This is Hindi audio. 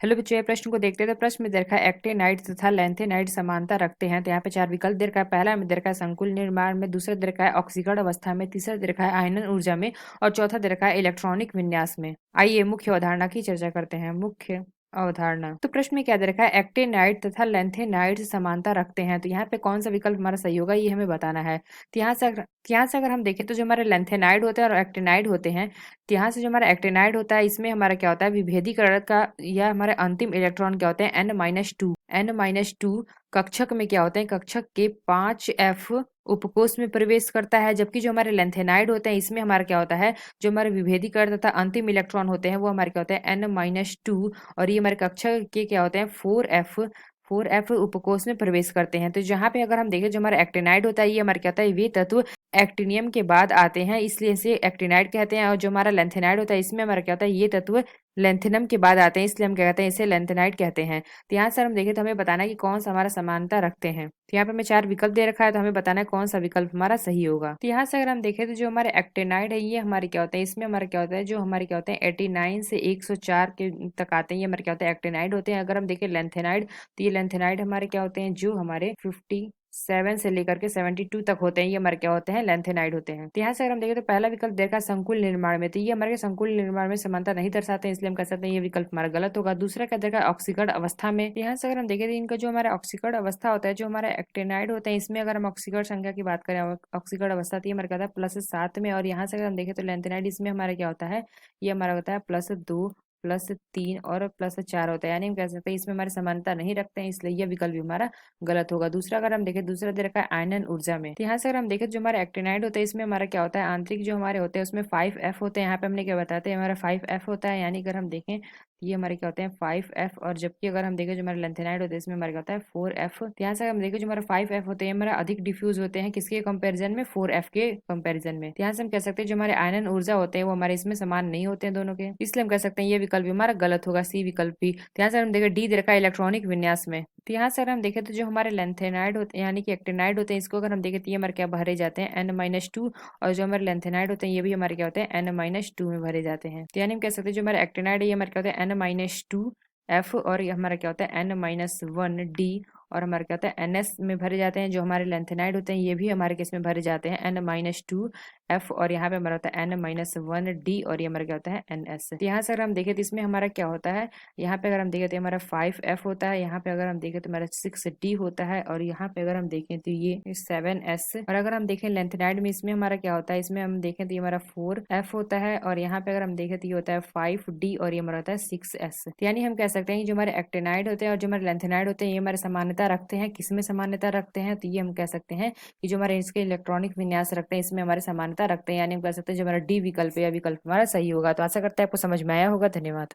हेलो बच्चों, ये प्रश्न को देखते हैं। तो प्रश्न में दे रखा है एक्टिनाइड तथा लैंथेनाइड समानता रखते हैं। तो यहाँ पे चार विकल्प दे रखा है। पहला में दे रखा है संकुल निर्माण में, दूसरा दे रखा है ऑक्सीकरण अवस्था में, तीसरा दे रखा है आयनन ऊर्जा में और चौथा दे रखा है इलेक्ट्रॉनिक विन्यास में। आइए मुख्य अवधारणा की चर्चा करते हैं। मुख्य अवधारणा। तो प्रश्न में क्या दे रखा है, एक्टिनाइड तथा लैंथेनाइड से समानता रखते हैं। तो यहाँ पे कौन सा विकल्प हमारा सही होगा, ये हमें बताना है। तो यहाँ से अगर हम देखें तो जो हमारे लैंथेनाइड होते हैं और एक्टिनाइड होते हैं, तो यहाँ से जो हमारा एक्टिनाइड होता है इसमें हमारा क्या होता है, विभेदीकरण का या हमारे अंतिम इलेक्ट्रॉन क्या होते हैं, N-2 कक्षक में क्या होते हैं, कक्षक के 5f उपकोष में प्रवेश करता है। जबकि जो हमारे लेंथेनाइड होते हैं इसमें हमारा क्या होता है, जो हमारे विभेदीकरण तथा अंतिम इलेक्ट्रॉन होते हैं वो हमारे क्या होते हैं, N-2 और ये हमारे कक्षक के क्या होते हैं, 4f उपकोष में प्रवेश करते हैं। तो जहाँ पे अगर हम देखें जो हमारा एक्टिनाइड होता है ये हमारे क्या होता है, वे तत्व एक्टिनियम के बाद आते हैं इसलिए इसे एक्टिनाइड कहते हैं। और जो हमारा लेंथेनाइड होता है इसमें हमारा क्या होता है, ये तत्व लेंथेनम के बाद आते हैं इसलिए हम क्या कहते हैं, इसे लेंथेनाइड कहते हैं। तो यहाँ से हम देखें तो हमें बताना है कि कौन सा हमारा समानता रखते हैं। तो यहाँ पे हमें चार विकल्प दे रखा है, तो हमें बताना है कौन सा विकल्प हमारा सही होगा। तो यहाँ से अगर हम देखें तो जो हमारे एक्टिनाइड है ये हमारे क्या होता है, इसमें हमारा क्या होता है, जो हमारे क्या होते हैं 89 से 104 के तक आते हैं, ये हमारे क्या होते हैं, एक्टिनाइड होते हैं। अगर हम देखें लेंथेनाइड, तो ये लेंथेनाइड हमारे क्या होते हैं, जो हमारे 57 से लेकर के 72 तक होते हैं, ये हमारे क्या होते हैं, लेंथेनाइड होते हैं। तो यहाँ से अगर हम देखें तो पहला विकल्प देखा संकुल निर्माण में, तो ये हमारे संकुल निर्माण में समानता नहीं दर्शाते हैं इसलिए हम कह सकते हैं ये विकल्प हमारा गलत होगा। दूसरा क्या देखा ऑक्सीकरण अवस्था में, तो यहाँ से अगर हम देखें तो इनका जो हमारा ऑक्सीकरण अवस्था होता है, जो हमारा एक्टिनाइड होता है इसमें अगर हम ऑक्सीकरण संख्या की बात करें, ऑक्सीकरण अवस्था, तो ये हमारा क्या होता है +7 में। और यहाँ से अगर हम देखें तो लेंथेनाइड इसमें हमारा क्या होता है, ये हमारा होता है +2 +3 और +4 होता है, यानी हम कह सकते हैं इसमें हमारी समानता नहीं रखते हैं इसलिए यह विकल्प भी हमारा गलत होगा। दूसरा अगर हम देखें, दूसरा दे रखा है आयनन ऊर्जा में, तो यहाँ से अगर हम देखें जो हमारा एक्टिनाइड होता है इसमें हमारा क्या होता है, आंतरिक जो हमारे होते हैं उसमें 5f होते हैं। यहाँ पे हमने क्या बताते हैं, हमारा 5f होता है, यानी अगर हम देखें ये हमारे क्या होते हैं 5f। और जबकि अगर हम देखें जो हमारे लेंथेनाइड होते हैं इसमें हमारा क्या होता है 4f। यहाँ से हम देखें जो हमारा 5f होते हैं हमारा अधिक डिफ्यूज होते हैं किसके कंपेरिजन में, 4f के कंपेरिजन में। यहाँ से हम कह सकते हैं जो हमारे आयनन ऊर्जा होते हैं वो हमारे इसमें समान नहीं होते हैं दोनों के, इसलिए हम कह सकते हैं ये विकल्प भी हमारा गलत होगा, सी विकल्प भी। तो यहाँ से हम देखें डी दे रखा है इलेक्ट्रॉनिक विन्यास में, तो यहाँ से अगर हम देखें तो जो हमारे लेंथेनाइड होते हैं यानी कि एक्टिनाइड होते हैं इसको अगर हम देखें तो ये हमारे क्या भरे जाते हैं N-2 और जो हमारे लेंथेनाइड होते हैं ये भी हमारे क्या होते हैं N-2 में भरे जाते हैं। तो यानी हम कह सकते हैं जो हमारे एक्टिनाइड है ये हमारे क्या होते हैं N-2F और ये हमारा क्या होता है N-1D और हमारे क्या होता है NS में भरे जाते हैं। जो हमारे लेंथेनाइड होते हैं ये भी हमारे केस में भरे जाते हैं N-2F और यहाँ पे हमारा होता है N-1D और ये हमारा क्या होता है NS। तो यहाँ से अगर हम देखें तो इसमें हमारा क्या होता है, यहाँ पे अगर हम देखें तो हमारा 5F होता है, यहाँ पे अगर हम देखें तो हमारा 6D होता है और यहाँ पे अगर हम देखें तो ये 7S। और अगर हम देखें लेंथेनाइड में इसमें हमारा क्या होता है, इसमें हम देखें तो ये हमारा 4F होता है और यहाँ पे अगर हम देखें तो ये होता है 5D और ये हमारा होता है 6S। तो यानी हम कह सकते हैं कि जो हमारे एक्टिनाइड होते हैं और जो हमारे लेंथेनाइड होते हैं ये हमारे समानता रखते हैं। किसमें समानता रखते हैं, तो ये हम कह सकते हैं कि जो हमारे इसके इलेक्ट्रॉनिक विन्यास रखते हैं इसमें हमारे समानता रखते हैं, यानी हम कह सकते हैं जो हमारा डी विकल्प है या विकल्प हमारा सही होगा। तो आशा करते हैं आपको समझ में आया होगा। धन्यवाद।